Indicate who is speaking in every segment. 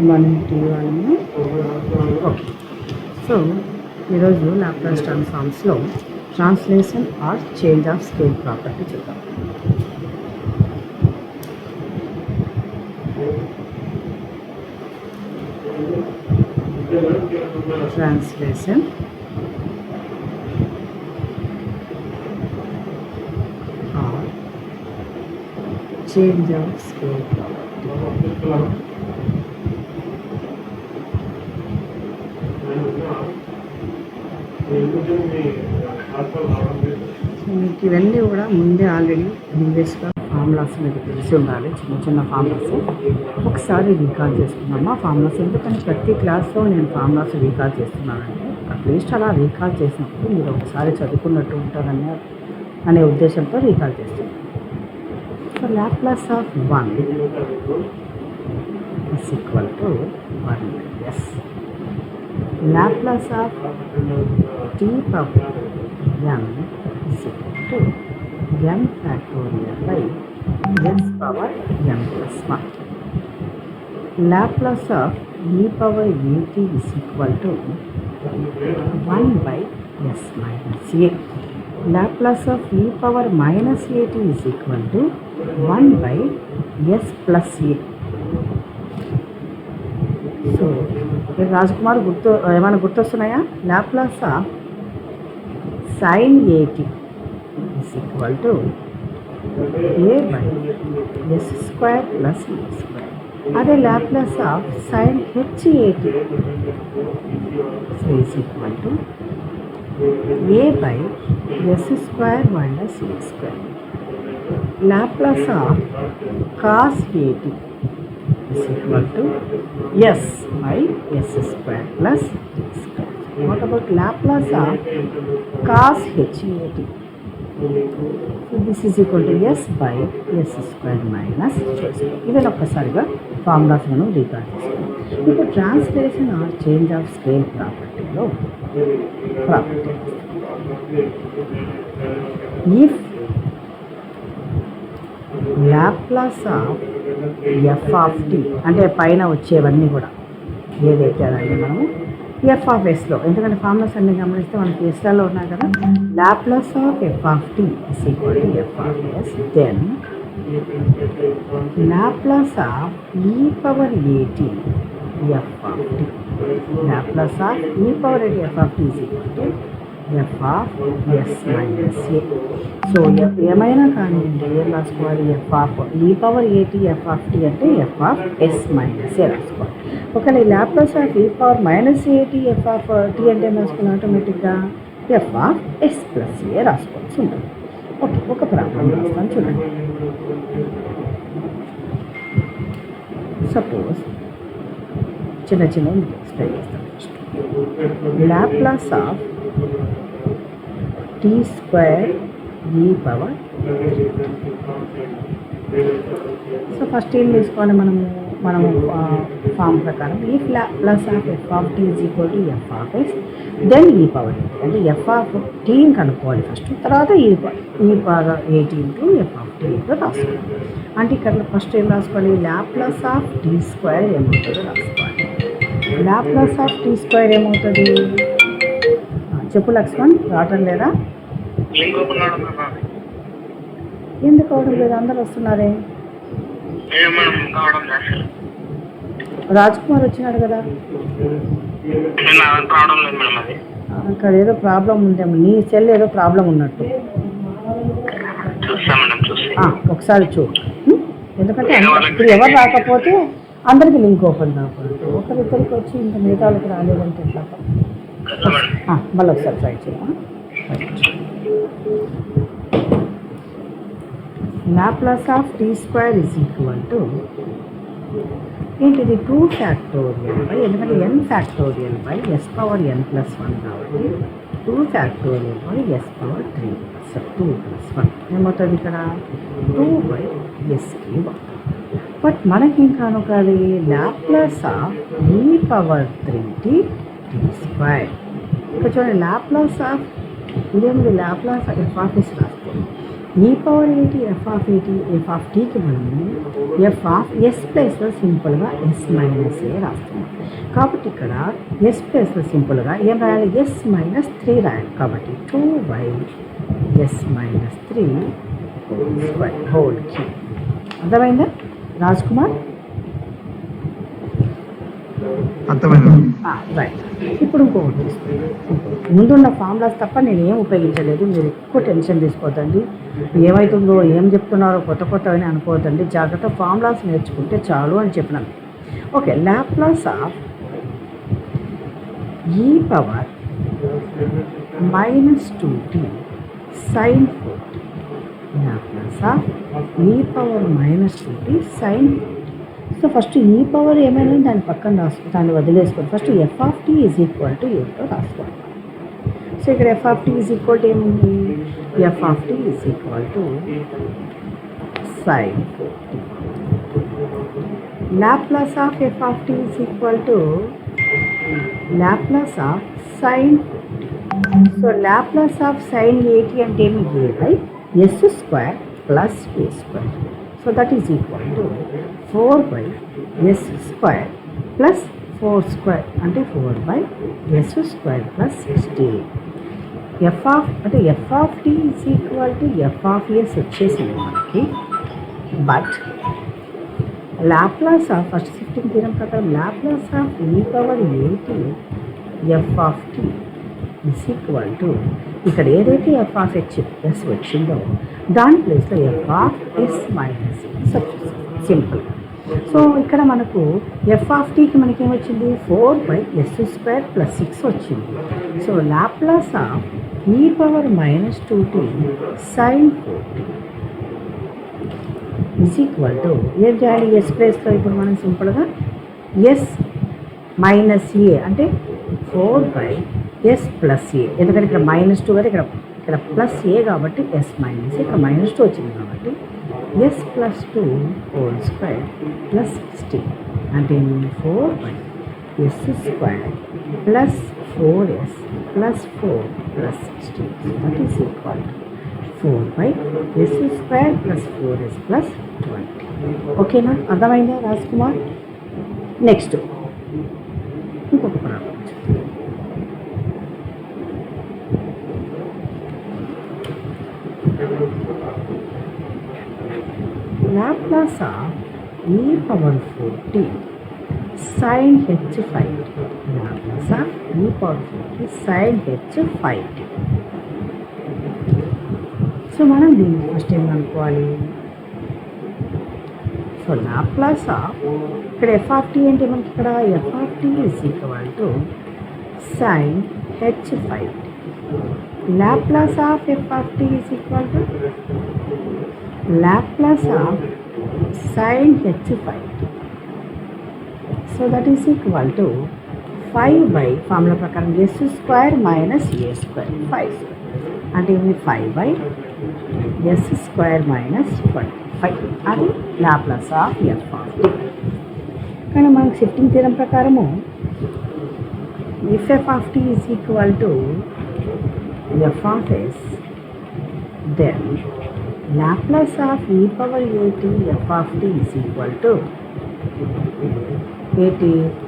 Speaker 1: Good morning to you అండి. Okay, so ఈరోజు Laplace ట్రాన్స్ఫార్మ్స్లో translation or change of scale property చూద్దాం. Translation or change of scale property. మీకు ఇవన్నీ కూడా ముందే ఆల్రెడీ ప్రీవియస్గా ఫార్ములాస్ మీకు తెలిసి ఉండాలి. చిన్న చిన్న ఫార్ములాస్ ఒకసారి రీకాల్ చేసుకున్నాము. ఆ ఫార్ములాస్ ఎందుకంటే ప్రతి క్లాస్లో నేను ఫార్ములాస్ రీకాల్ చేస్తున్నానంటే అట్లీస్ట్ అలా రీకాల్ చేసినప్పుడు మీరు ఒకసారి చదువుకున్నట్టు ఉంటుందని అనే ఉద్దేశంతో రీకాల్ చేస్తున్నాను. So Laplace of 1 is equal to 1/s. Laplace of t power n is equal to n factorial by s power n plus 1. Laplace of e power at is equal to 1 by s minus a. Laplace of e power minus at is equal to 1 by s plus a. So Rajkumar ఏమైనా గుర్తొస్తున్నాయా? Laplace of sine a t is equal to a by s square plus a square. అదే Laplace of sine h a t is equal to a by s square minus a square. Laplace of cos a t is equal to s by s square plus t square. What about Laplace of cos HAT? So this is equal to s by s square minus t square. ఇవన్నీ ఒక్కసారిగా formulas మనం recall చేసుకుంటాం. ఇప్పుడు translation or change of scale ప్రాపర్టీలో property if Laplace of F of tea అంటే పైన వచ్చేవన్నీ కూడా ఏదైతే అదండి మనము ఎఫ్ ఆఫ్ ఎస్లో, ఎందుకంటే ఫార్ములాస్ అన్ని గమనిస్తే మనకి ఎస్లలో ఉన్నాయి కదా. Laplace of F of t is equal to F of s, then Laplace of ఈ పవర్ ఏటీ F of t. Laplace of ఈ పవర్ ఏటీ F of t is equal to F of yes minus A. So ఏమైనా కానివ్వండి ఏం రాసుకోవాలి? F of ఈ power ఏటీ ఎఫ్ ఆఫ్ టీ అంటే F of yes minus a రాసుకోవాలి. ఒకవేళ ఈ లాప్లాస్ ఆఫ్ ఈ power minus a t F of tea అంటే ఏం రాసుకోవాలి? ఆటోమేటిక్గా ఎఫ్ ఆఫ్ ఎస్ ప్లస్ ఏ రాసుకోవాల్సి ఉంటుంది. ఓకే, ఒక ప్రాబ్లం రాస్తాను చూడండి. సపోజ్ చిన్న చిన్న ఎక్స్ప్లెయిన్ చేస్తాను. First Laplace of tea square ఈ పవర్. సో ఫస్ట్ ఏం తీసుకోవాలి మనము ఫామ్ ప్రకారం if Laplace of F of tea is equal to F of s then e power a t అంటే ఎఫ్ ఆఫ్ టీని కనుక్కోవాలి ఫస్ట్, తర్వాత e power a t into f of t into రాసుకోవాలి. అంటే ఇక్కడ ఫస్ట్ ఏం రాసుకోవాలి? లాప్లాస్ ఆఫ్ టీ స్క్వేర్ ఏమవుతుందో రాసుకోవాలి. లాప్లాస్ ఆఫ్ టీ స్క్వేర్ ఏమవుతుంది చెప్పు లక్ష్మణ్, రావటం లేదా? ఎందుకు అవడం లేదు? అందరు వస్తున్నారే. రాజ్కుమార్ వచ్చినాడు కదా. అక్కడ ఏదో ప్రాబ్లం ఉందేమో, నీ సెల్ ఏదో ప్రాబ్లం ఉన్నట్టు. ఒకసారి చూడు, ఎందుకంటే ఇప్పుడు ఎవరు రాకపోతే అందరికి లింక్ ఓపెన్ కాకూడదు. ఒకరిద్దరికి వచ్చి ఇంకా మిగతా వాళ్ళకి రాలేదంటే ఎట్లా? మళ్ళీ ఒకసారి ట్రై చేయాలి. Laplace of tea square is equal to ఏంటిది 2 ఫ్యాక్టోరియల్ బై, ఎందుకంటే n factorial by s power n plus 1 కాబట్టి 2 factorial by s power 3 2 plus 1 ఏమవుతుంది? ఇక్కడ 2 బై ఎస్కి 1. బట్ మనకి ఇంకా అనుకోవాలి లాప్లాస్ ఆఫ్ ఈ పవర్ 3టీ టీ స్క్వేర్. ఇక్కడ చూడండి లాప్లాస్ ఆఫ్ ఇదేమిటి? లాప్లాస్ ఎఫ్ ఆఫ్ ఎస్ రాస్తుంది. ఈ పవర్ ఏంటి ఎఫ్ ఆఫ్ ఏటి ఎఫ్ ఆఫ్ టీకి మనము ఎఫ్ ఆఫ్ ఎస్ ప్లేస్లో సింపుల్గా ఎస్ మైనస్ ఏ రాస్తున్నాం. కాబట్టి ఇక్కడ ఎస్ ప్లేస్లో సింపుల్గా ఏం రాయాలి, ఎస్ మైనస్ 3 రాయాలి. కాబట్టి 2/(s-3) హోల్ క్యూబ్. అర్థమైందా రాజ్ కుమార్? రైట్. ఇప్పుడు ఇంకొకటి తీసుకుందాం. ముందున్న ఫార్ములాస్ తప్ప నేను ఏం ఉపయోగించలేదు. మీరు ఎక్కువ టెన్షన్ తీసుకోవద్దండి. ఏమవుతుందో ఏం చెప్తున్నారో కొత్త అని అనుకోవద్దండి. జాగ్రత్త ఫార్ములాస్ నేర్చుకుంటే చాలు అని చెప్పినాను. Okay, Laplace of e power -2t sin 4t. Laplace of e power -2t sin 4t. So first e power ఏమైనా దాని పక్కన దాన్ని వదిలేసుకోండి. First F of tea is equal to ఏంటో రాసుకోండి. సో ఇక్కడ f of tea is equal to ఏముంది, f of tea is equal to sin 4t. Laplace of F of tea is equal to Laplace of sin 4t. So Laplace of sin 80 అంటే ఏమి, a/s² plus a². So that is equal to 4/s² plus 4² అంటే 4/s² plus 16. F of tea is equal to F of s వచ్చేసింది మనకి. But Laplace of first shifting theorem ప్రకారం Laplace of e power a t f of tea is equal to ఇక్కడ ఏదైతే f of s వచ్చిందో దాని ప్లేస్లో f of yes minus simple. So ఇక్కడ మనకు ఎఫ్ ఆఫ్ టీకి మనకి ఏమొచ్చింది, 4/s² plus 6 వచ్చింది. So Laplace of e power -2t sin 4t is equal to ఏం చేయాలి, ఎస్ ప్లేస్లో ఇప్పుడు మనం సింపుల్గా ఎస్ మైనస్ ఏ అంటే 4/s plus a, ఎందుకంటే ఇక్కడ -2 కదా, ఇక్కడ ప్లస్ ఏ కాబట్టి ఎస్ మైనస్ ఇక్కడ -2 వచ్చింది కాబట్టి s plus 2 whole square plus 16 అంటే 4/s² plus 4s plus 4 plus 16. That is equal to 4/s² plus 4s plus 20. ఓకేనా, అర్థమైందా రాజ్ కుమార్? నెక్స్ట్ ఇంకొక problem. Laplace of e power 4t sin h5t. Laplace of e power 4t sin h5t. So మనం దీన్ని first ఏం అనుకోవాలి, so Laplace of ఇక్కడ f of tea అంటే మనకి ఇక్కడ f of tea is equal to sin h5t. Laplace of F of tea is equal to Laplace of sin h5t. So that is equal to 5 formula ప్రకారం s² minus a², 5 అంటే ఇది 5/s² minus 25. అది Laplace of F of t. కానీ మనకు shifting theorem ప్రకారము if f of tea is equal to F of s, then Laplace of e power at f of t is equal to at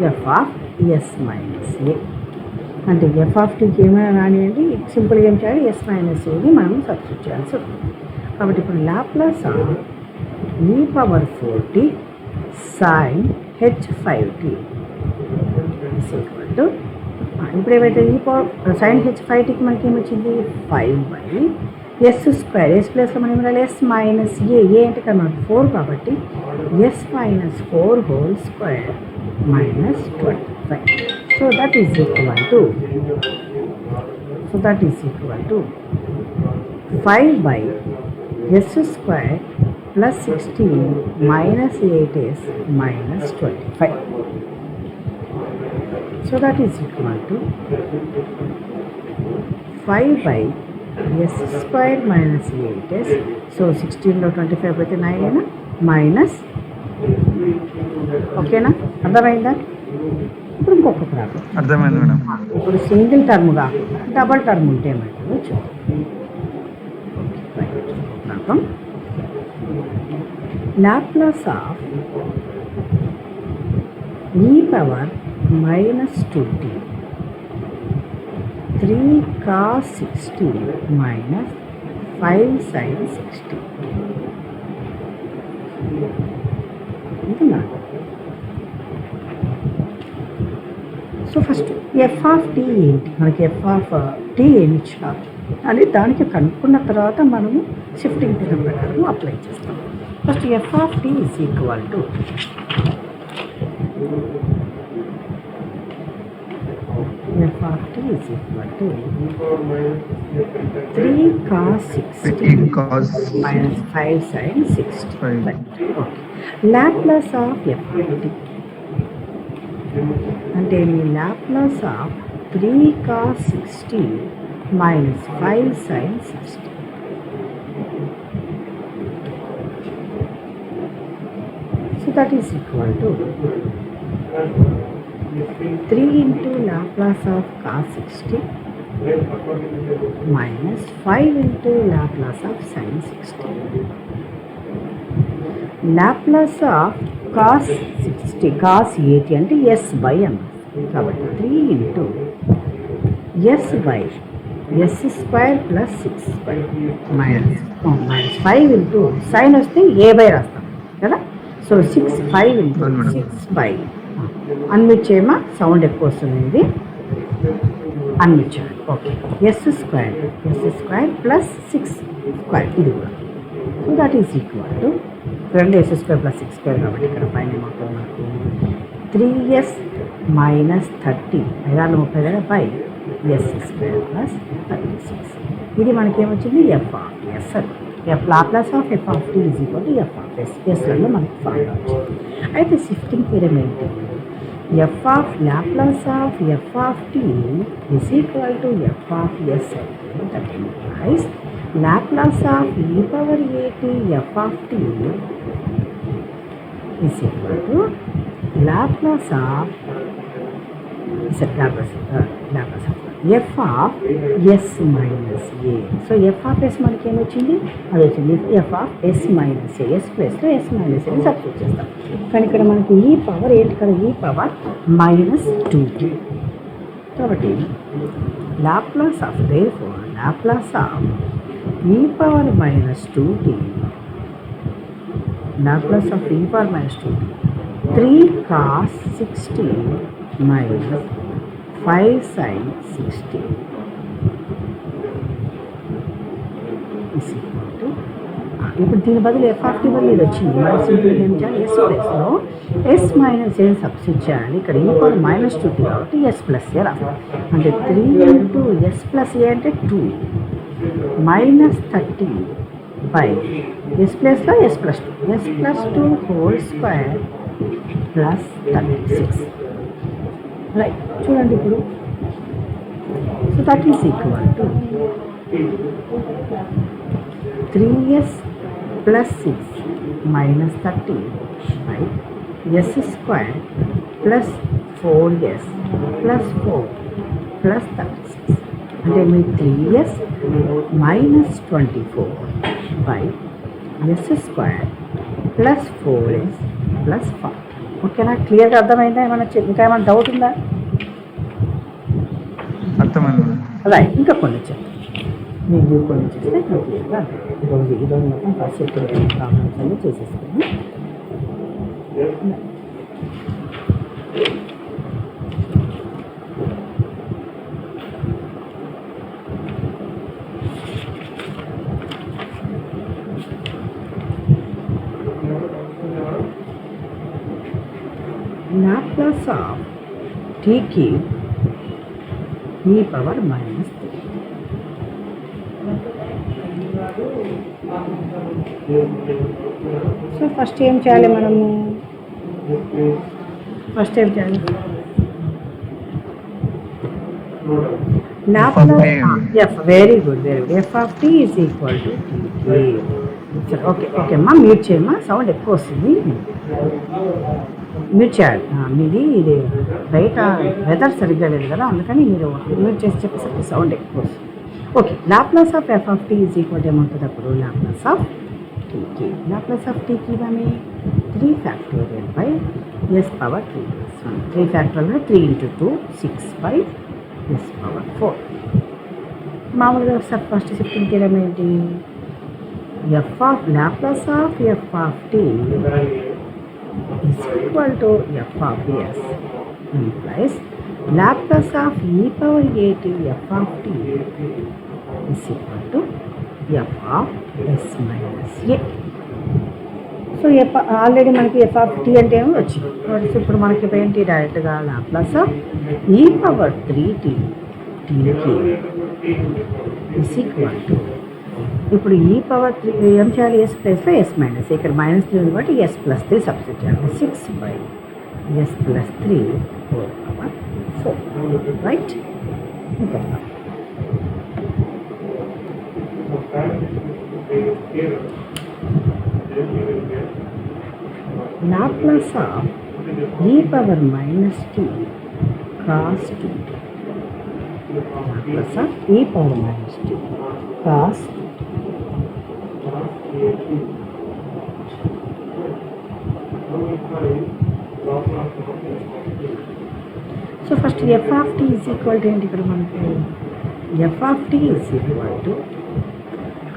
Speaker 1: f of s minus a. అంటే F of టీకి ఏమైనా రానియండి, సింపుల్గా ఏం చేయాలి, yes minus ఏని మనం substitute చేయాల్సి ఉంటుంది. కాబట్టి ఇప్పుడు Laplace of e power 4t sin h5t is equal to ఇప్పుడు ఏమైతే ఈ పవర్ sin h5tకి మనకి ఏమొచ్చింది, 5/s². ఎస్ ప్లేస్లో మనం ఏమి రాయాలి, ఎస్ మైనస్ ఏ అంటే ఇక్కడ మనకు 4 కాబట్టి s minus 4 whole square minus 25. So that is equal to 5/s² plus 16 minus 8s minus 25. So that is equal to 5/s² minus 8s. So 16లో 25 అయితే 9 అయినా మైనస్, ఓకేనా, అర్థమైందా? ఇప్పుడు ఇంకొక ప్రాబ్లం
Speaker 2: అర్థమైంది మేడం.
Speaker 1: ఇప్పుడు సింగిల్ టర్మ్ కాకుండా డబల్ టర్మ్ ఉంటే ఏమవుతుందో చూద్దాం. చూద్దాం. Laplace of e power minus 2t 3 cos 60 minus 5 sin 60 అంటున్నాడు. So first F of t ఏంటి, మనకి ఎఫ్ ఆఫ్ టీ ఏమి ఇచ్చినారు అని దానికి కనుక్కున్న తర్వాత మనము షిఫ్టింగ్ థియరం ప్రకారం అప్లై చేస్తాం. First F of tea is equal to f of t is equal to 3 cos 60 minus 5 sin 60. Okay. Laplace of f of t అంటే మీ Laplace of 3 cos 60 minus 5 sin 60. So that is equal to 3 into Laplace of cos 60 minus 5 into Laplace of sin 60. Laplace of cos 60 cos 80 అంటే s by m కాబట్టి 3 into s by s square plus 6 by minus 5 into sin వస్తే a by రాస్తాం కదా. సో 5 into 6 by అన్మిట్ చేయమా, sound ఎక్కువ వస్తుంది, అన్మిట్ చేయాలి. Okay, s square plus 6 square ఇది కూడా. So that is equal to 2s square plus 6 square కాబట్టి ఇక్కడ పైన ఏమవుతుంది మనకు 3s minus 30 5 30 by s square plus 36. ఇది మనకేమొచ్చింది ఎఫ్ ఆఫ్ ఎస్ అని. F Laplace of F of tea is equal to F of s. ఎస్లలో మనకి ఫార్ములా వచ్చింది. అయితే షిఫ్టింగ్ థియరం ఏంటి, f of Laplace of F of tea is equal to F of s. That implies Laplace of e power at f of tea is equal to Laplace of Laplace of F of yes minus A. So F of s మనకి ఏమొచ్చింది, అది వచ్చింది f of yes minus a. S ప్లస్లో s minus ఏని substitute చేస్తాం. కానీ ఇక్కడ మనకి ఈ పవర్ ఏంటి కదా, ఈ పవర్ మైనస్ 2t కాబట్టి Laplace of therefore Laplace of ఈ power minus 2t Laplace of ఈ power minus 2t 3 cos 60 minus 5 sin 60 is equal to ఇప్పుడు దీని బదులు ఎఫ్ ఆఫ్ టీ బదులు ఇది వచ్చింది. మనం సింపుల్ ఏం చేయాలి, ఎస్ ప్లస్లో ఎస్ మైనస్ ఏని సబ్స్టిట్యూట్ చేయాలి. ఇక్కడ ఈ పవర్ మైనస్ 2t కాబట్టి ఎస్ ప్లస్ ఏ రావాలి. అంటే 3 ఇంటూ ఎస్ ప్లస్ ఏ అంటే 2 మైనస్ 30 బై ఎస్ ప్లస్లో s plus 2 s plus 2 whole square plus 36. Right, చూడండి ఇప్పుడు. So that is equal to 3s plus 6 minus 30 by s square plus 4s plus 4 plus 36. అంటే మీ 3s minus 24 by s square plus 4s plus 5. ఓకేనా, క్లియర్గా అర్థమైందా? ఏమైనా ఇంకా ఏమైనా డౌట్ ఉందా?
Speaker 2: అర్థమైంది.
Speaker 1: రైట్, ఇంకా కొన్ని చెప్పండి. మీరు కొన్ని చేస్తే క్లియర్గా ఈరోజు మొత్తం ఫస్ట్ ప్రాబ్లమ్స్ అన్నీ చేసేసుకుని లాప్లాస్ ఆఫ్ టీకి ఈ పవర్ మైనస్ 3. సో ఫస్ట్ ఏం చేయాలి మనము, ఫస్ట్ ఏం చేయాలి, Laplace f very good f of tea is equal to టీకి. ఓకే ఓకే అమ్మా, మ్యూట్ చేయమ్మా, సౌండ్ ఎక్కువ వస్తుంది, మ్యూట్ చేయాలి. మీది ఇది బయట వెదర్ సరిగ్గా లేదు కదా, అందుకని మీరు మ్యూట్ చేసి చెప్పేసరికి సౌండ్ ఎక్కువ వస్తుంది. Okay, Laplace of F of tea is equal ఏమవుతుంది అప్పుడు లాప్లాస్ ఆఫ్ టీకి. లాప్లాస్ ఆఫ్ టీకి ఇవన్నీ 3 factorial by s power 3 plus 1. 3 factorial 3 into 2 6 by s power 4. మామూలుగా ఫస్ట్ షిఫ్టింగ్ థియరం ఏంటి, f of Laplace of F of t is equal to f of s implies Laplace of e power at f of t is equal to f of s minus a. So already మనకి f of tea అంటే ఏమో వచ్చింది. ఇప్పుడు మనకి ఏంటి డైరెక్ట్గా Laplace of ఈ power 3t టీకి ఇస్ ఈక్వల్ టు, ఇప్పుడు ఈ పవర్ 3 ఏం చేయాలి, ఎస్ ప్లస్లో ఎస్ మైనస్, ఇక్కడ మైనస్ 3 ఉంది కాబట్టి ఎస్ ప్లస్ 3 సబ్స్టిట్యూట్ చేయాలి. 6 by yes plus 3 whole power 4, right. ఇంకా లాప్లాస్ ఆఫ్ ఈ power minus t cos 2t, Laplace of ఈ power minus t cos. So first F of tea is equal to ఏంటి, ఇక్కడ మనకి f of tea is equal to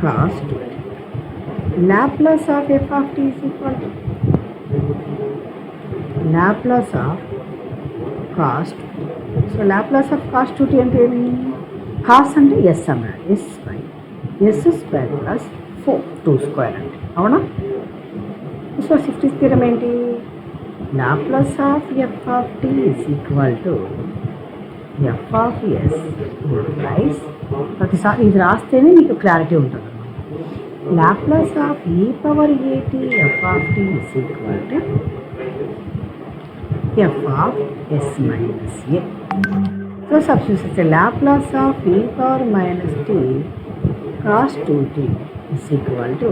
Speaker 1: cos 2t. Laplace of F of tea is equal to Laplace of cos 2t. So Laplace of cos 2t అంటే ఏమి, cos అంటే s అన్నాడు, yes by s square plus 4 2 square అంటే, అవునా. So shifting theorem ఏంటి, Laplace of F of tea is equal to F of s plus, ప్రతిసారి ఇది రాస్తేనే మీకు క్లారిటీ ఉంటుంది. లాప్లాస్ ఆఫ్ ఈ పవర్ ఏటీ F of tea is equal to F of yes minus A. So substitute Laplace of ఈ power minus t cos 2t is equal to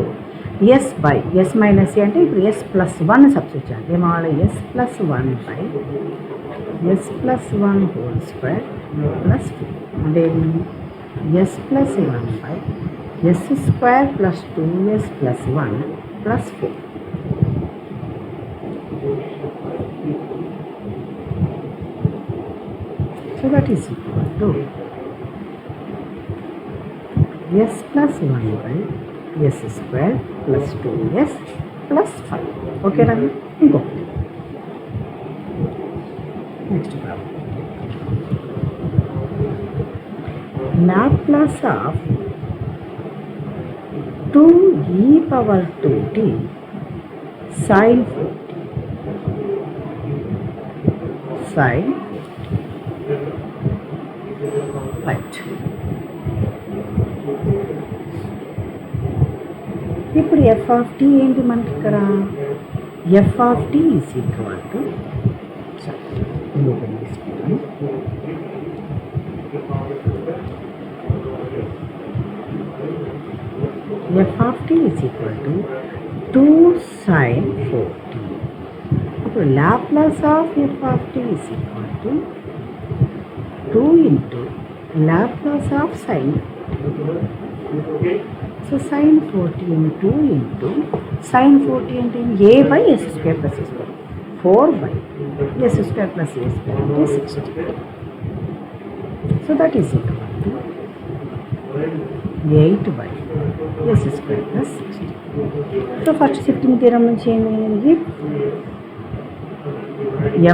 Speaker 1: s by s minus a అంటే ఇప్పుడు s plus 1 substitute చేయాలి. ఏమవ్వాలి, s plus 1 by yes plus 1 whole square plus 2 అంటే s plus 1 by s square plus 2s plus 1 plus 4. So that is equal to s plus 1 by s square plus 2s plus 5. ఓకేనా. ఇంకొకటి next problem, Laplace of 2e power 2t sin 4t sin right. ఇప్పుడు f of t ఏంటి మనకి ఇక్కడ, f of tea is equal to F of tea is equal to 2 sin 4t. ఇప్పుడు Laplace of F of tea is equal to 2 into Laplace of sine. So sine 4t into sine 4t అంటే a by s square plus s square, 4 by s square plus a square అంటే 60. So that is equal to 8 by s square plus 60. So first shifting theorem నుంచి ఏమైంది,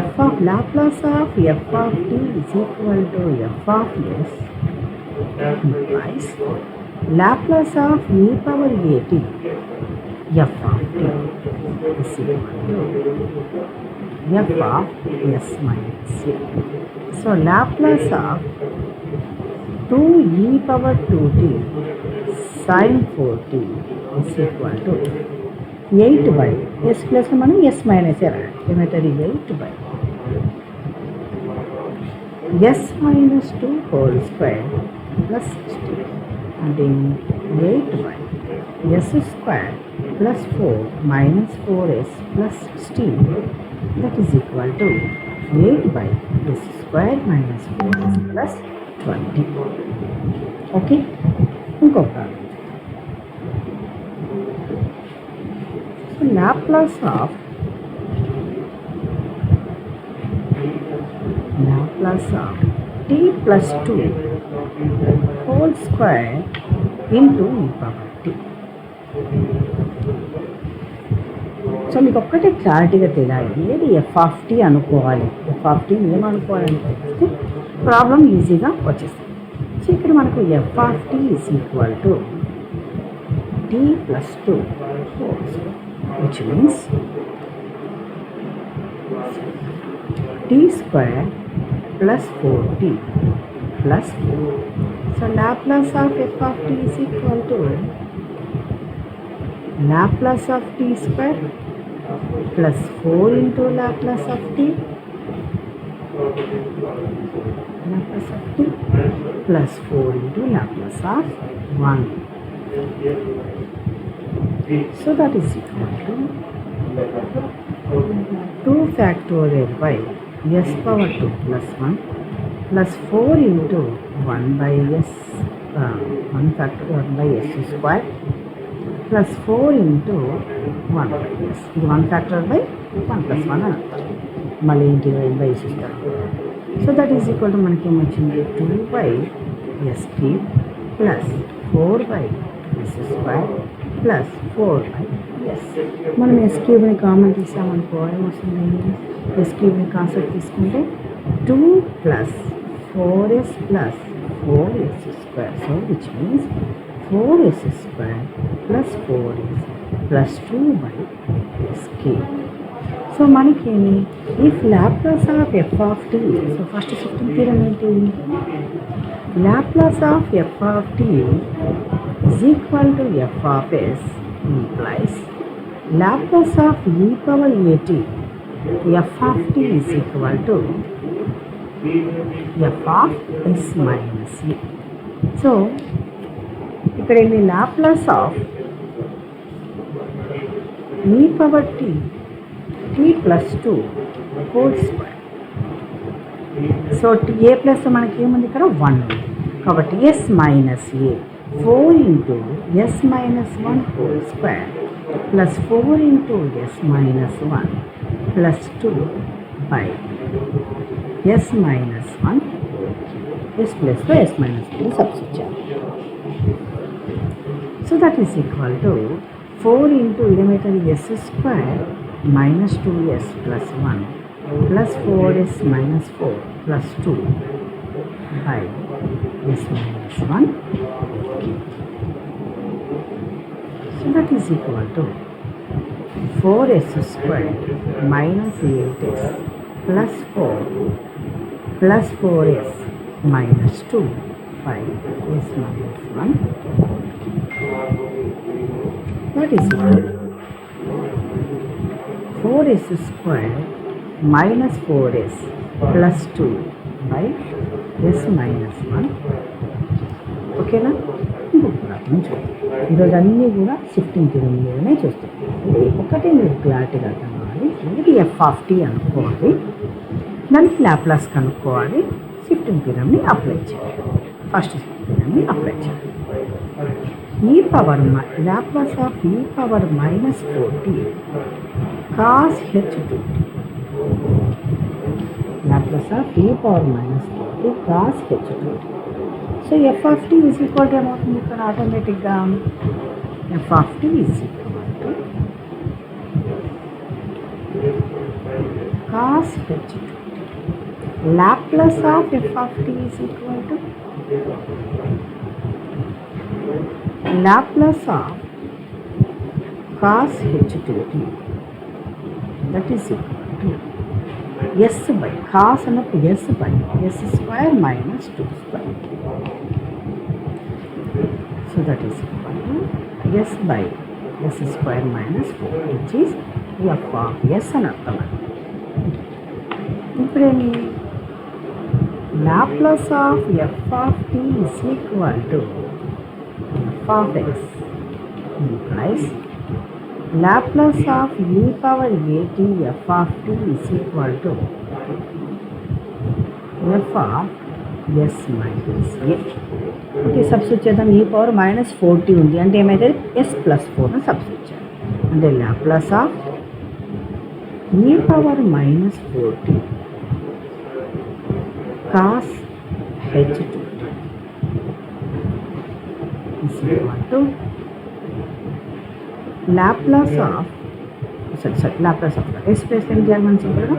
Speaker 1: f of Laplace of F of tea is equal to F of s implies Laplace of e power at f of t is equal to f of s minus a. So Laplace of 2e power 2t sin 4t is equal to 8 by s plus మనం s minus a ఏమవుతుంది, 8 by s minus 2 whole square plus 60 అంటే 8 by s square plus 4 minus 4s plus 16 that is equal to 8 by s square minus 4s plus 20. Okay, ఇంకో problem. So Laplace of t plus 2 whole square into e power t. So మీకు ఒక్కటే క్లారిటీగా తెలియాలి, ఏది f of t అనుకోవాలి, f of టీని ఏమనుకోవాలని తెలిస్తే ప్రాబ్లం ఈజీగా వచ్చేస్తుంది. సో ఇక్కడ మనకు F of tea is equal to t plus 2 which means t square plus 4t plus 4. So Laplace of f of t is equal to Laplace of t square plus 4 into Laplace of t plus 4 into Laplace of 1. So that is equal to 2 factorial by s power 2 plus 1 plus 4 into 1 by s 1 factorial by s square plus 4 into 1 by s. ఇది 1 factorial by 1 plus 1 అని అంటారు, మళ్ళీ integrate by s ఇస్తారు. So that is equal to మనకి ఏమొచ్చింది 2 by s cube plus 4 by s square plus 4 by s. మనం s క్యూబ్ని common తీసామనుకో ఏమొస్తుంది, s క్యూబ్ని కాన్సెప్ట్ తీసుకుంటే 2 plus 4s plus 4s square. So which means 4s square plus 4s plus 2 by s cube. సో మనకి if Laplace of F of t, so first shifting theorem ఏంటి, Laplace of F of t is equal to f of s implies Laplace of e power at f of t is equal to f of s minus a. So ఇక్కడ ఏంటి, Laplace of e power t plus 2 whole square. So a plus మనకి ఏముంది ఇక్కడ 1 ఉంది కాబట్టి s minus a 4 into s minus 1 whole square plus 4 into s minus 1 plus 2 by s minus 1 s plus to s minus 2 substitute. So that is equal to 4 into s square minus 2s plus 1 plus 4s minus 4 plus 2 by s minus 1. So that is equal to 4s square minus 8s plus 4 plus 4s minus 2 by s minus 1. That is equal to 4s square minus 4s plus 2 by s minus 1. ఓకేనా, ఇంకొక problem చూద్దాం. ఈరోజు అన్నీ కూడా shifting theorem మీదనే చూస్తాం. ఇది ఒకటే మీరు క్లారిటీగా అర్థం కావాలి, ఇది ఎఫ్ ఆఫ్ టీ అనుకోవాలి, దానికి లాప్లాస్ కనుక్కోవాలి, షిఫ్టింగ్ థియరంని అప్లై చేయాలి. ఫస్ట్ షిఫ్టింగ్ థియరంని అప్లై చేయాలి. ఈ పవర్ లాప్లాస్ ఆఫ్ ఈ power minus 4t cos h2t, Laplace of ఈ power minus 4t cos h2t. So F of tea is equal to ఏమవుతుంది ఇక్కడ ఆటోమేటిక్గా, f of tea is equal to cos h2t. Laplace of F of tea is equal to Laplace of cos h2t, that is equal to s by cos అన్నప్పుడు yes by s square minus 2 square. So that is equal to s by s square minus 4 which is f of s అని అర్థం. ఇప్పుడేమి Laplace of F of tea is equal to F of x implies Laplace of e power at f of t is equal to f of s minus a. Okay, substitute చేద్దాం. E power minus 4t ఉంది అంటే ఏమైతే S plus 4ను substitute చేయాలి. అంటే Laplace of ఈ power minus 4t cos h2 is equal to Laplace of Laplace of s plus n German simple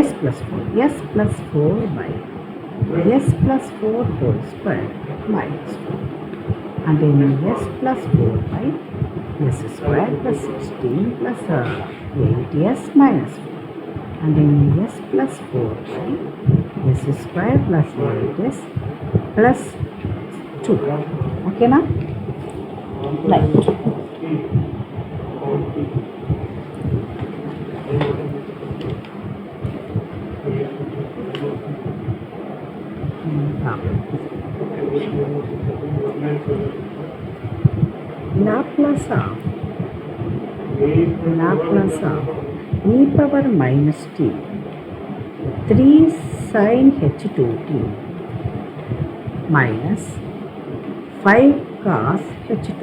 Speaker 1: s plus 4 s plus 4 by s plus 4 whole square minus 4 and then s plus 4 by s square plus 16 plus 8s minus 4 and then s plus 4 by s square plus 8s plus 2. Okay na? Right. Laplace of e power minus t 3 sin h2t minus 5 cos h2t.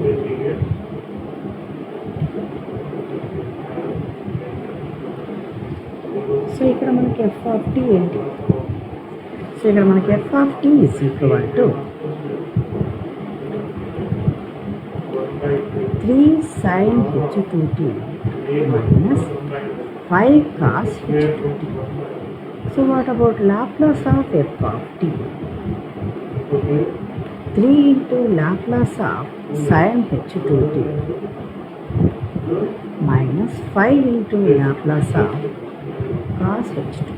Speaker 1: So ఇక్కడ మనకి f of t ఏంటి? So ఇక్కడ మనకి f of t is equal to 3 sin h2t minus 5 cos h2t. So what about Laplace of f of t? 3 into Laplace of sin h2t minus 5 into Laplace of cos h2t.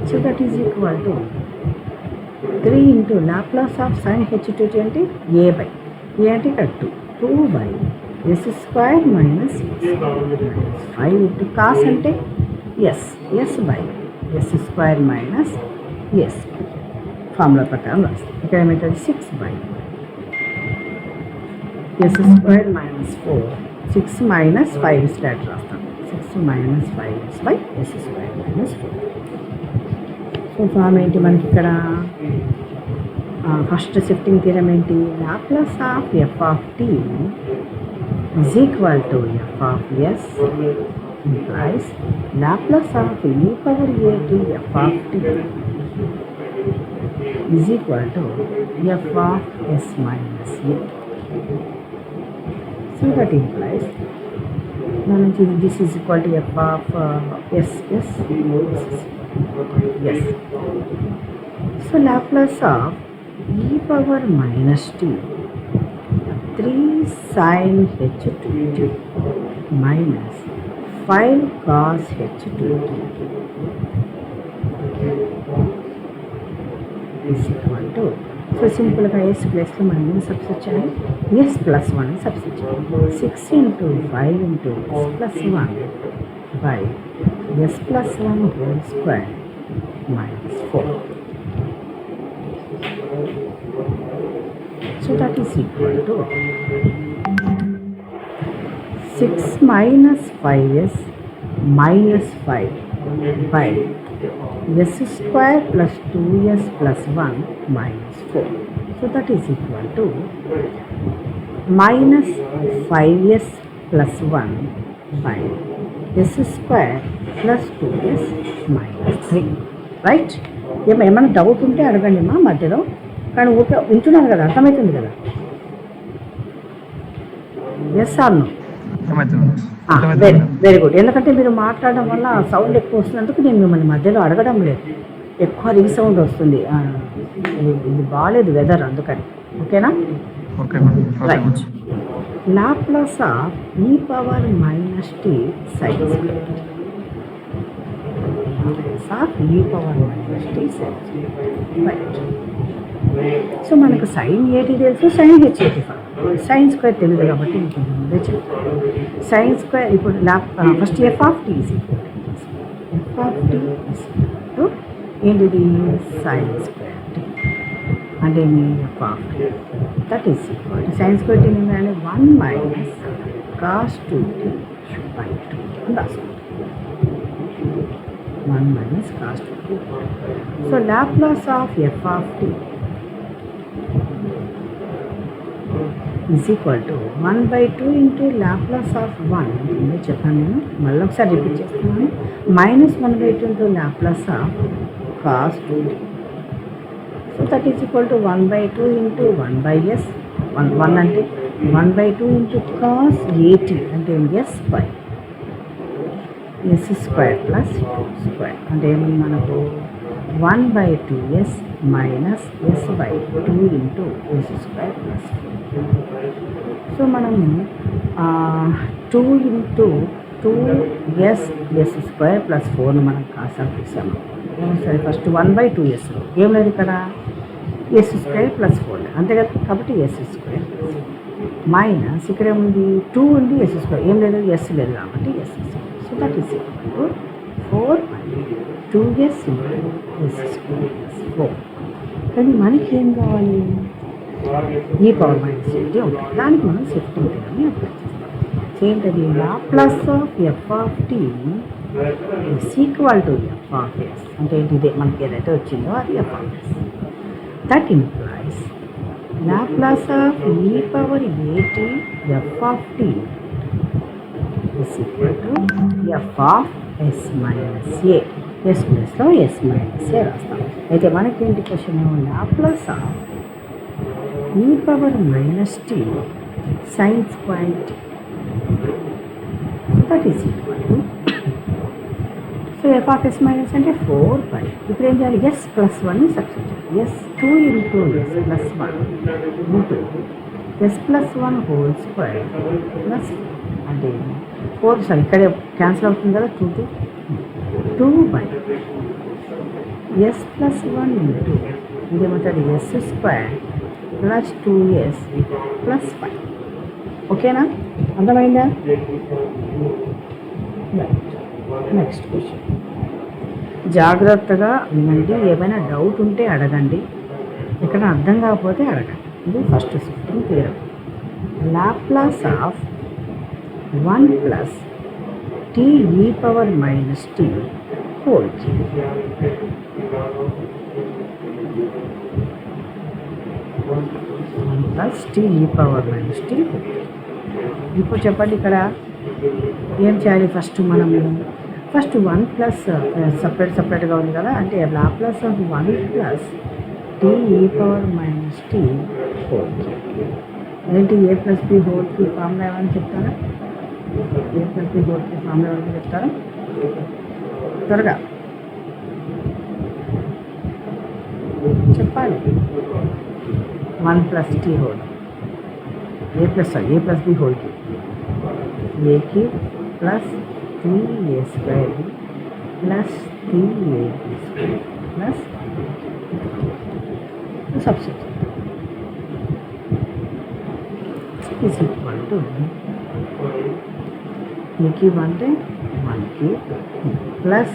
Speaker 1: So that is equal to 3 into Laplace of sin h2t అంటే a by a అంటే ఇక్కడ 2 by s square minus 5 into cos అంటే s by s square minus s formula ప్రకారం రాస్తాం. ఇక్కడ ఏమవుతుంది 6 by s square minus 4 6 minus 5 start రాస్తాం. 6 minus 5 by s square minus 4. So form ఏంటి మనకి ఇక్కడ? ఫస్ట్ షిఫ్టింగ్ థియరం ఏంటి? Laplace of F of tea is equal to F of S implies Laplace of ఈ power A T F of tea is equal to F of yes minus A. So that implies మనకి this is equal to F of S. So Laplace of e power minus t 3 sin h2t minus 5 cos h2t is equal to, so simple గా s plus లో మనం substitute చేయాలి. s plus 1 substitute చేయాలి. 6 into 5 into s plus 1 by s plus 1 whole square minus 4. So that is equal to 6 minus 5s minus 5 by s square plus 2s plus 1 minus 4. So that is equal to minus 5s plus 1 by s square plus 2s minus 3. Right? ఏమైనా doubt ఉంటే అడగండి మా మధ్యలో, కానీ ఊరికే వింటున్నాను కదా, అర్థమవుతుంది కదా? Yes or no? Very good. ఎందుకంటే మీరు మాట్లాడడం వల్ల సౌండ్ ఎక్కువ వస్తున్నందుకు నేను మిమ్మల్ని మధ్యలో అడగడం లేదు. ఎక్కువ రీసౌండ్ వస్తుంది. ఇది బాగాలేదు వెదర్, అందుకని. ఓకేనా? రైట్. లాప్లాస్ ఆఫ్ ఈ power minus T sine square of ఈ power minus T sine square. Right. So మనకు సైన్ ఏటీ తెలుసు, సైన్ హెచ్ఏటీ సైన్ స్క్వేర్ తెలియదు కాబట్టి మీకు ముందే చెప్తాను. సైన్ స్క్వేర్ ఇప్పుడు ఫస్ట్ ఎఫ్ ఆఫ్ టీ ఏంటిది? సైన్ స్క్వేర్ టీ అంటే మీ F of T that is equal to sine square T అంటే 1 మైనస్ కాస్ 2t బై 2 రాసుకుంటాం. 1 minus cos 2t. So Laplace of f of t is equal to 1 by 2 into Laplace of 1 ఇందులో చెప్పాను నేను మళ్ళీ ఒకసారి repeat చేస్తున్నాను minus 1 by 2 into Laplace of cos 2t. So that is equal to 1 by 2 into 1 by s 1 అంటే 1 by 2 into cos at అంటే s by s square plus 2 square అంటే ఏమన్నా మనకు 1 by 2s minus s by 2 into s square plus 2. So మనము 2 into 2s s square plus 4ను మనం కాసాకు తీసాము. సరే first 1 by 2sలో ఏం లేదు ఇక్కడ ఎస్ స్క్వేర్ ప్లస్ 4 అంతే కదా, కాబట్టి ఎస్ స్క్వేర్ మైనస్ ఇక్కడ ఏముంది 2 ఉంది ఎస్ స్క్వేర్ ఏం లేదు ఎస్ లేదు కాబట్టి s square. So that is equal to 4 2s s square plus 4. కానీ మనకి ఏం కావాలి ఈ పవర్ మైనస్ ఏంటి ఉంటుంది, దానికి మనం షిఫ్టింగ్ థియరమ్ని అప్లై చేస్తాం. ఏంటది Laplace of F of t is equal to f of s అంటే ఇదే మనకి ఏదైతే వచ్చిందో అది f of s. That implies Laplace of e power at f of t is equal to f of s minus a. s ప్లస్లో s minus a రాస్తాం. అయితే మనకి ఏంటి question Laplace of e power minus t sin square t. That is equal to so F of yes minus అంటే 4 ఇప్పుడు ఏం చేయాలి S plus 1ని substitute S 2 into S plus 1 into S plus 1 whole square plus అంటే 4 sir ఇక్కడే cancel అవుతుంది కదా 2 by yes plus 1 into ఇదేమంటారు S square plus 2s plus 5. ఓకేనా, అర్థమైందా? నెక్స్ట్ క్వశ్చన్ జాగ్రత్తగా వినండి, ఏమైనా డౌట్ ఉంటే అడగండి, ఇక్కడ అర్థం కాకపోతే అడగండి. ఇది first shifting theorem. Laplace of 1 plus tea ఈ power minus T whole cube. 1 plus tea ఈ power minus T whole cube. ఇప్పుడు చెప్పండి ఇక్కడ ఏం చేయాలి, ఫస్ట్ 1 ప్లస్ సపరేట్గా ఉంది కదా, అంటే లాప్లాస్ ఆఫ్ 1 ప్లస్ టీ ఈ power minus T whole cube. ఏంటి A plus B whole cube formula ఏమని చెప్తారా? A plus B whole cube formula ఏమని చెప్తారా త్వరగా చెప్పాలి. 1 plus T whole A plus B whole cube A cube plus 3a square plus 3ab square plus substitute is equal to a cube అంటే 1 cube plus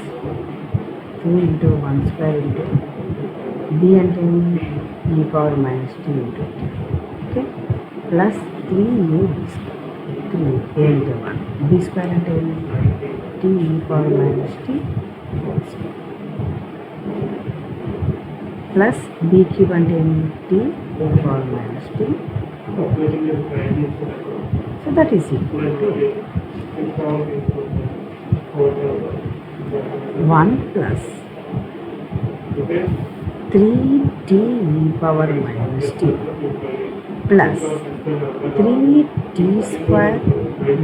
Speaker 1: 2 into 1 square into b అంటే e power minus t into t, okay, plus 3ab square 3a into 1 b square అంటే t e power minus t whole square plus b cube అంటే t e power minus t whole square. So that is equal to 1 plus 3t e power minus t plus 3t square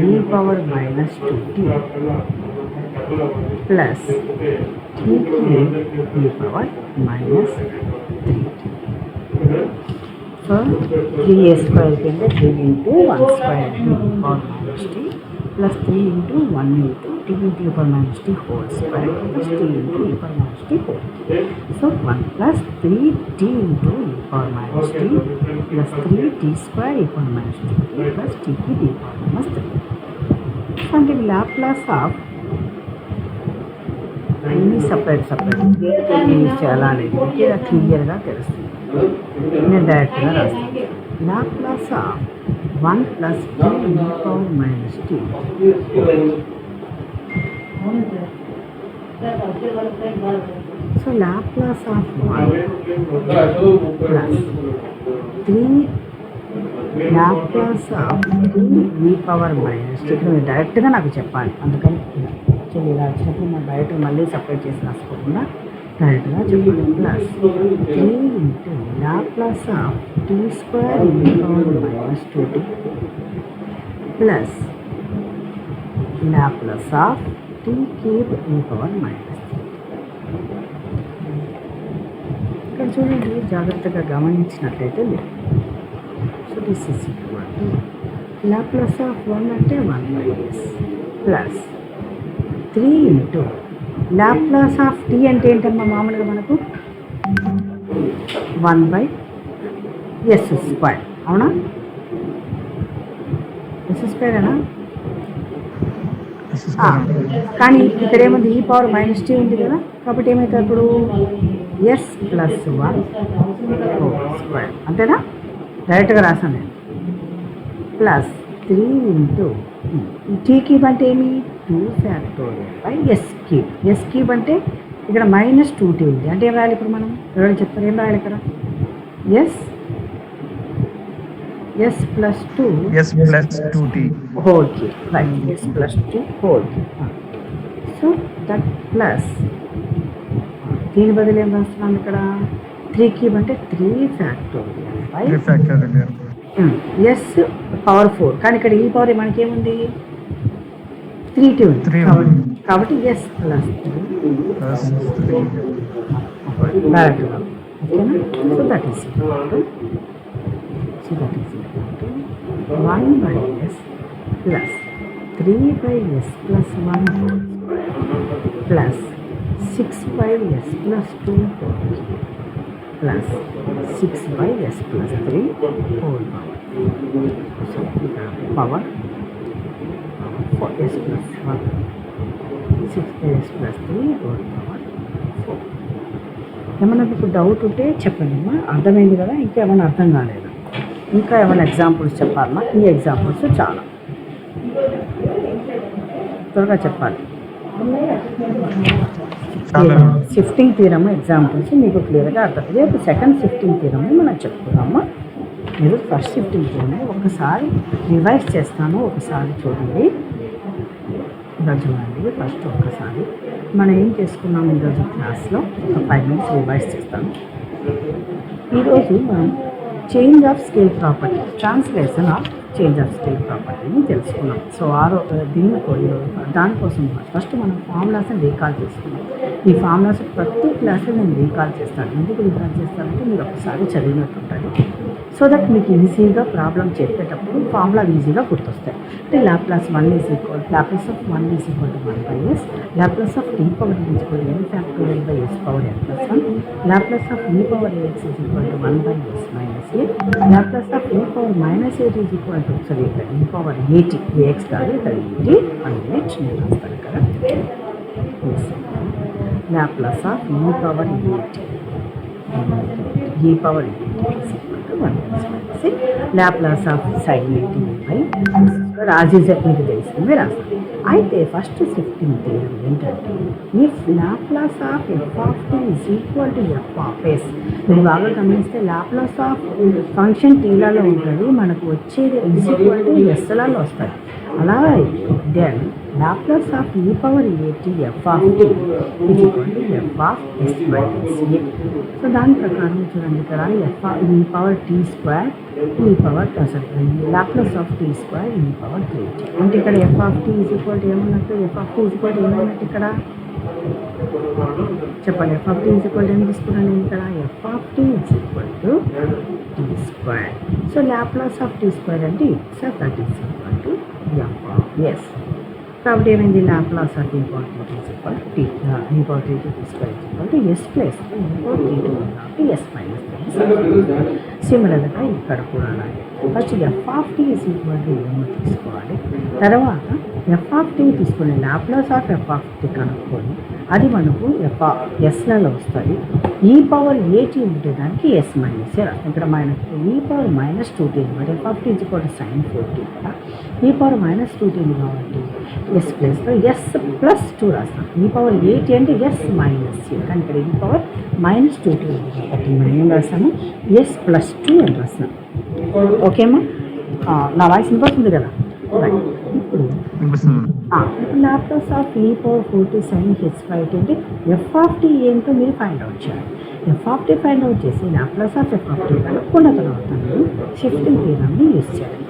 Speaker 1: e power minus 2t plus t cube e power minus 3t. So 3a square కింద 3 into 1 square e power minus t plus 3 into 1 into t into e power minus t whole square plus t into e power minus t whole. So 1 plus 3t into e power minus t plus 3t square e power minus 2t plus t cube e power minus 3. అంటే Laplace of అన్ని separate use చేయాలా అనేది క్లియర్గా తెలుస్తుంది. నేను డైరెక్ట్గా రాస్తాను. Laplace of 1 plus tea ఈ power minus t so Laplace of 1 plus 3 Laplace of 3 e power minus ఇక్కడ మీరు డైరెక్ట్గా నాకు చెప్పాలి, అందుకని యాక్చువల్లీ ఇలా వచ్చినప్పుడు మనం డైరెక్ట్గా మళ్ళీ సపరేట్ చేసి రాసుకోకుండా డైరెక్ట్గా చెప్పాలి. Plus 3 into Laplace of tea square ఈ power minus 2t plus Laplace of T cube E power minus 3. ఇక్కడ చూడండి, జాగ్రత్తగా గమనించినట్లయితే లేదు. So this is equal to Laplace of 1 అంటే 1/s plus 3 into Laplace of tea అంటే ఏంటమ్మా మామూలుగా మనకు 1/s². అవునా? s²ఏనా? కానీ ఇక్కడ ఏముంది, ఈ పవర్ మైనస్ టీ ఉంది కదా, కాబట్టి ఏమవుతుంది ఇప్పుడు ఎస్ ప్లస్ 1 స్క్వేర్, అంతేనా? డైరెక్ట్గా రాసాను నేను. ప్లస్ 3 ఇంటూ టీ క్యూబ్ అంటే ఏమి 2 factorial by s cube. S cube అంటే ఇక్కడ మైనస్ 2t ఉంది, అంటే ఏం రాయాలి ఇప్పుడు మనం? ఎవరైనా చెప్తారు ఏం రాయాలి ఇక్కడ? S plus 2t whole cube, right? S plus 2 whole cube. So that plus దీని బదులు ఏం రాస్తున్నాం ఇక్కడ? 3 క్యూబ్ అంటే 3 ఫ్యాక్టోరియల్ బై ఎస్ పవర్ 4, కానీ ఇక్కడ ఈ పవర్ మనకేముంది 3t ఉంది కాబట్టి ఎస్ ప్లస్ 3 డైరెక్ట్గా. ఓకేనా? So that is equal to 1/s plus 3/s plus 1 whole square plus 6/s plus 2 whole cube plus 6/s plus 3 whole power. So power 4s plus 1 6s plus 3 whole power 4. ఏమన్నా మీకు doubt ఉంటే చెప్పండి అమ్మా. అర్థమైంది కదా? ఇంకా ఏమైనా అర్థం కాలేదు? ఇంకా ఏమైనా ఎగ్జాంపుల్స్ చెప్పాలన్నా? ఈ ఎగ్జాంపుల్స్ చాలా త్వరగా చెప్పాలి. షిఫ్టింగ్ థీరమ్ ఎగ్జాంపుల్స్ మీకు క్లియర్గా అర్థం. రేపు సెకండ్ షిఫ్టింగ్ థీరమ్ని మనం చెప్పుకున్నాము. మీరు ఫస్ట్ షిఫ్టింగ్ థీరమ్ ఒకసారి రివైజ్ చేస్తాను, ఒకసారి చూడండి. చూడండి ఫస్ట్ ఒక్కసారి మనం ఏం చేసుకున్నాము ఈరోజు క్లాస్లో ఒక 5 minutes రివైజ్ చేస్తాను. ఈరోజు మనం change of scale property, translation of change of scale ప్రాపర్టీని తెలుసుకున్నాం. సో దానికోసం ఫస్ట్ మనం ఫార్ములాస్ని రీకాల్ చేసుకున్నాం. ఈ ఫార్ములాస్ ప్రతి క్లాస్లో నేను రీకాల్ చేస్తాను. ఎందుకు రీకాల్ చేస్తానంటే మీరు ఒకసారి చదివినట్టు ఉంటుంది. సో దట్ మీకు ఈజీగా ప్రాబ్లం చెప్పేటప్పుడు ఫార్ములాలు ఈజీగా గుర్తొస్తాయి. అంటే Laplace of 1 is equal to 1/s, Laplace of t power is equal to n factorial by s power n plus 1, Laplace of e power ax is equal to 1/s minus a, Laplace of e power minus 8 is equal to sorry ఇక్కడ e power 8 ax కాదు ఇక్కడ 8 1 minute నేను రాస్తాను ఇక్కడ. Laplace of e power 8 e power 8 is equal to 1 minus a, Laplace of sin 80 by రాజీజెట్ మీకు తెలిసిందే రాస్తాను. అయితే ఫస్ట్ షిఫ్టింగ్ థియరం ఏంటంటే if Laplace of f of t is equal to f of s, మీరు బాగా గమనిస్తే లాప్లాస్ ఆఫ్ ఫంక్షన్ టీలలో ఉంటుంది, మనకు వచ్చేది ఈజ్ ఈక్వల్ టు ఎస్లలో వస్తుంది. అలా అయితే then Laplace of e power 8 f of t is equal to f of s minus a. సో దాని ప్రకారం చూడండి ఇక్కడ e పవర్ t స్క్వేర్ ఈ power Laplace of t square ఈ పవర్ 3t, అంటే ఇక్కడ f of t is equal to ఏమన్నట్టు? f of t is equal to ఏమన్నట్టు ఇక్కడ చెప్పండి. f of t is equal to ఏం తీసుకున్నాను ఇక్కడ? f of t is equal to t square. So Laplace of t square అంటే so that is equal to f of s. కాబట్టి ఏమైంది? Laplace of e power 3 is equal to t e power 3 t square is equal to s plus e power 3 కాబట్టి s minus 3. సిమిలర్గా ఇక్కడ కూడా అలాగే first F of tea is equal to ఏమో తీసుకోవాలి. తర్వాత ఎఫ్ ఆఫ్ టీ తీసుకుని Laplace of F of T కనుక్కొని అది మనకు ఎస్లలో వస్తుంది. ఈ పవర్ ఏటీ ఉంటే దానికి ఎస్ మైనస్ ఏ రాస్తాం. ఇక్కడ ఈ పవర్ మైనస్ 2t అనమాట. F of tea is equal to sine 4t కదా. ఈ పవర్ మైనస్ 2t కాబట్టి ఎస్ ప్లేస్లో ఎస్ ప్లస్ 2 రాస్తాం. ఈ పవర్ ఏటీ అంటే ఎస్ మైనస్ ఏ, కానీ ఇక్కడ ఈ పవర్ మైనస్ 2t ఉంది కాబట్టి మనం ఏం రాస్తాము, ఎస్ ప్లస్ 2 అని రాస్తాం. ఓకేమ్మా, నా వాయిస్ వినిపిస్తుంది కదా. ఇప్పుడు లాప్లాస్ ఆఫ్ ఈ పవర్ 4t సైన్ h/t అంటే ఎఫ్ ఆఫ్ టీ ఏంటో మీరు ఫైండ్ అవుట్ చేయాలి. F of T find out చేసి Laplace of F of T కనుక్కున్న తర్వాత మీరు షిఫ్టింగ్ థియరమ్ని యూజ్ చేయాలి.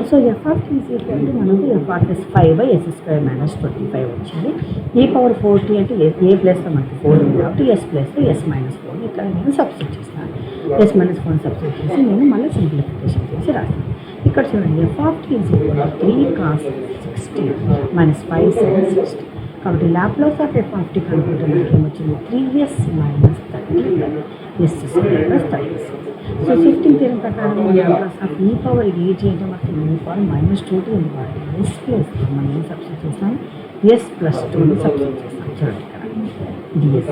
Speaker 1: So F of T equal to మనకు ఎఫ్ ఆఫ్ ఎస్ 5/s² - 25 వచ్చింది. ఈ పవర్ 4t అంటే ఏ ప్లేస్లో మనకి 4 ఉంది కాబట్టి ఎస్ ప్లేస్లో ఎస్ మైనస్ 4 ఇక్కడ నేను సబ్స్టిట్యూట్ చేస్తాను. ఎస్ మైనస్ 4 సబ్స్టిట్యూట్ చేసి నేను మళ్ళీ సింప్లిఫికేషన్ చేసి రాస్తాను. ఇక్కడ చూడండి f of tea is equal to 3 cos 60 - 5 sin 60. కాబట్టి Laplace of F of t కనుక్కుంటే మనకి ఏమొచ్చింది, 3s - 30 s² + 36. So shifting theorem ప్రకారం లాప్లాస్ ఆఫ్ ఈ పవర్ ఏటీ అంటే మనకి ఈ పవర్ మైనస్ 2t ఉంది కాబట్టి ఎస్ ప్లస్ మనం ఏం సబ్స్టిట్యూట్ చేస్తాం, ఎస్ ప్లస్ 2ని సబ్స్టిట్యూట్ చేస్తాం. చూడండి ఇక్కడ d s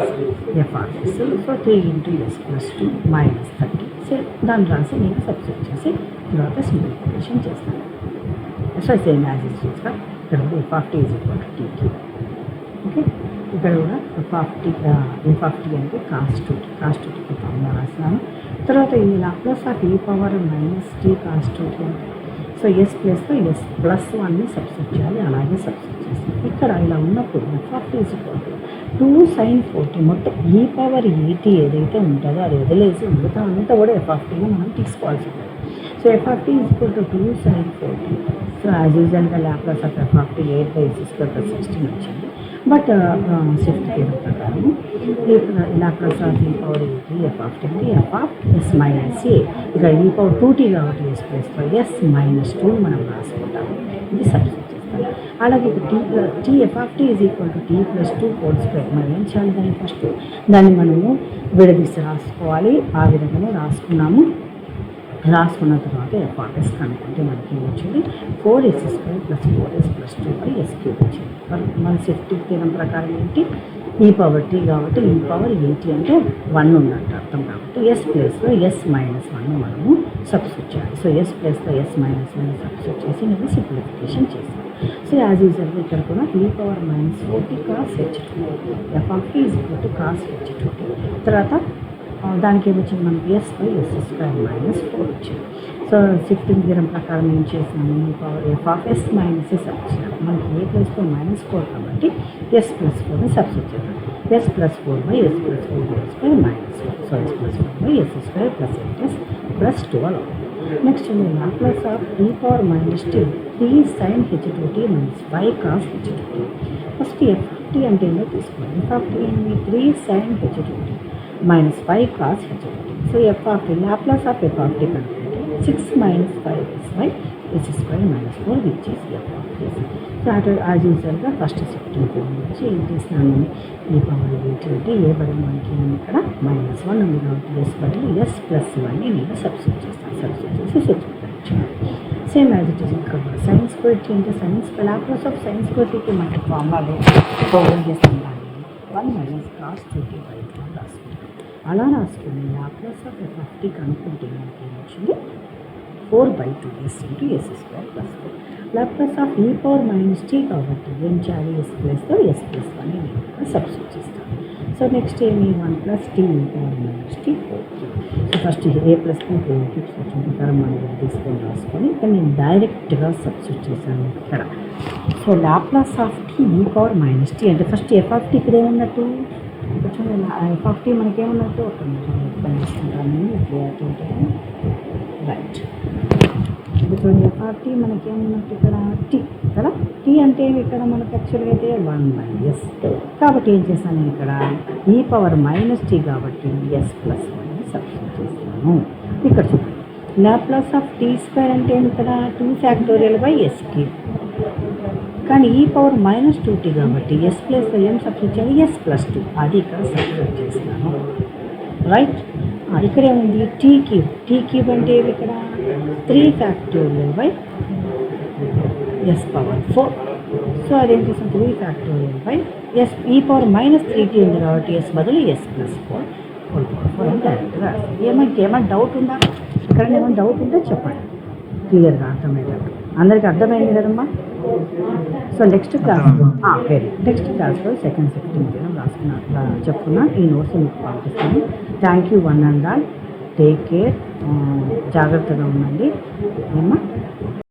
Speaker 1: f of s. So 3 × s + 2 - 30. So దాన్ని రాసి నేను సబ్స్టిట్యూట్ చేసి తర్వాత సింప్లిఫికేషన్ చేస్తాను. So same as it is గా ఇక్కడ కూడా f of tea is equal to టీకి. ఓకే, ఇక్కడ కూడా ఎఫ్ ఆఫ్ టీ అంటే కాస్ 2t ఫార్ములా రాస్తున్నాను. తర్వాత ఈ లాప్లాస్ ఆఫ్ ఈ power minus t cos 2t అంటే సో ఎస్ ప్లేస్లో ఎస్ ప్లస్ 1ని సబ్స్టిట్యూట్ చేయాలి. అలాగే సబ్స్టిట్యూట్ చేస్తాం. ఇక్కడ ఇలా ఉన్నప్పుడు f of tea is equal to 2 sin 4t. మొత్తం ఈ పవర్ ఏటీ ఏదైతే ఉంటుందో అది వదిలేసి మిగతా అంతా కూడా ఎఫ్ ఆఫ్ టీని మనం తీసుకోవాల్సి ఉంటుంది. So F of tea is equal to 2 sin 4t. So as యూజువల్గా Laplace of F of T 8/s² + 16 వచ్చింది. బట్ షిఫ్ట్ థియరం ప్రకారం లాప్లాస్ ఆఫ్ ఈ పవర్ ఏటీ ఎఫ్ ఆఫ్ టీ అంటే F of yes minus A. ఇక E power 2t కాబట్టి yes ప్లేస్లో yes minus 2 మనం రాసుకుంటాము. ఇది సబ్స్టిట్యూట్ చేస్తాం. అలాగే t F of tea is equal to t + 2 whole square. మనం ఏం చేయాలి, దాన్ని ఫస్ట్ దాన్ని మనము విడదీసి రాసుకోవాలి. ఆ విధంగానే రాసుకున్నాము. రాసుకున్న తర్వాత ఎఫ్ ఆఫ్ ఎస్ కనుక్కుంటే మనకి వచ్చింది 4s² + 4s + 2/s³ వచ్చింది. మన షిఫ్టింగ్ థియరం ప్రకారం ఏంటి, ఈ పవర్ టీ కాబట్టి ఈ పవర్ ఏటీ అంటే 1 ఉన్నట్టు అర్థం. కాబట్టి ఎస్ ప్లేస్లో ఎస్ మైనస్ 1 మనము సబ్స్టిట్యూట్ చేయాలి. సో ఎస్ ప్లేస్లో ఎస్ మైనస్ 1 సబ్స్టిట్యూట్ చేసి నేను సింప్లిఫికేషన్ చేస్తాను. సో యాజ్ యూజువల్గా ఇక్కడ కూడా e power minus 4t cos h2 f of tea is equal to cos h2t. తర్వాత దానికి ఏమొచ్చింది మనకి s/s² - 4 వచ్చింది. సో షిఫ్టింగ్ థియరం ప్రకారం ఏం చేసినాము, E power F of yes minus substitute మనకి ఏ ప్లేస్లో -4 కాబట్టి ఎస్ ప్లస్ 4ని సబ్స్టిట్యూట్ చేద్దాం. S plus 4/s + 4² - 4. సో S plus 4/s² + 8s + 12. Next Laplace of ఈ power minus T 3 sin h2t - 5 cos h2t. First F of tea అంటే ఏంటో తీసుకోండి. ఎఫ్ ఆఫ్ టీ ఏంటి, 3 sin h2t - 5 cos h2t. So F of t Laplace of F of t కనుక్కుంటే 6 - 5s/s² - 4 which is f of t. So అటు as యూజువల్గా first shifting theorem నుంచి ఏం చేస్తున్నాను, ఈ పవర్ ఏటీ అంటే ఏ బదులు మనకి ఇక్కడ -1 ఉంది కాబట్టి ఎస్ బదులు ఎస్ ప్లస్ 1ని నేను సబ్స్టిట్యూట్ చేస్తాను. సబ్స్టిట్యూట్ చేసి substitute same as it is ఇక్కడ కూడా sin² t అంటే లాప్లాస్ ఆఫ్ sin² tకి మనకి ఫార్ములాలో ఏం చేస్తాం, దాన్ని 1 - cos 2t/2 రాసుకుంటాం. అలా రాసుకుని Laplace of F of t కనుక్కుంటే మనకి ఏమొచ్చింది, 4/2s × s² + 4. లాప్లాస్ ఆఫ్ ఈ పవర్ మైనస్ టీ కాబట్టి ఏం చేయాలి, ఎస్ ప్లేస్లో ఎస్ ప్లస్ 1ని నేను ఇక్కడ సబ్స్టిట్యూట్ చేస్తాను. సో నెక్స్ట్ ఏమి 1 + t E power minus T 4t. So first A plus T 4t ప్రకారం మనం తీసుకొని రాసుకొని ఇక్కడ నేను డైరెక్ట్గా సబ్స్టిట్యూట్ చేశాను ఇక్కడ. సో లాప్లాస్ ఆఫ్ టీ ఈ పవర్ మైనస్ టీ అంటే ఫస్ట్ ఎఫ్ ఆఫ్ టీ ఇక్కడ ఏమున్నట్టు, ఎఫ్ ఆఫ్ టీ మనకేమున్నట్టు ఒక నిమిషం చేసుకుంటాను రైట్. ఇప్పుడు ఎఫ్ ఆఫ్ టీ మనకేమున్నట్టు ఇక్కడ టీ కదా. టీ అంటే ఇక్కడ మనకు యాక్చువల్గా అయితే 1/s. కాబట్టి ఏం చేస్తాను నేను ఇక్కడ ఈ పవర్ మైనస్ టీ కాబట్టి ఎస్ ప్లస్ 1ని సబ్స్టిట్యూట్ చేస్తాను. ఇక్కడ చూడండి లాప్లాస్ ఆఫ్ t² అంటే ఏమి ఇక్కడ 2√s3. కానీ ఈ పవర్ -2t కాబట్టి ఎస్ ప్లేస్లో ఏం సబ్స్టిట్యూట్ చేయాలి, ఎస్ ప్లస్ 2 అది ఇక్కడ సబ్స్టిట్యూట్ చేస్తాను రైట్. ఇక్కడ ఏముంది టీ క్యూబ్ అంటే ఏమి ఇక్కడ 3 factorial by s power 4. So అదేం చేసాం 3 factorial by s e power -3t ఉంది కాబట్టి ఎస్ బదులు ఎస్ ప్లస్ 4 హోల్ పవర్ 4 అని డైరెక్ట్గా ఏమైనా డౌట్ ఉందా? ఇక్కడ ఏమైనా డౌట్ ఉంటే చెప్పండి క్లియర్గా అర్థమయ్యేటట్టు. అందరికీ అర్థమైంది కదమ్మా? సో నెక్స్ట్ క్లాస్లో సెకండ్ సెక్షన్ రాసుకున్నా చెప్పుకున్నా ఈ నోట్స్ మీకు పంపిస్తాను. Thank you one and all. Take care. జాగ్రత్తగా ఉండండి ఏమ్మా.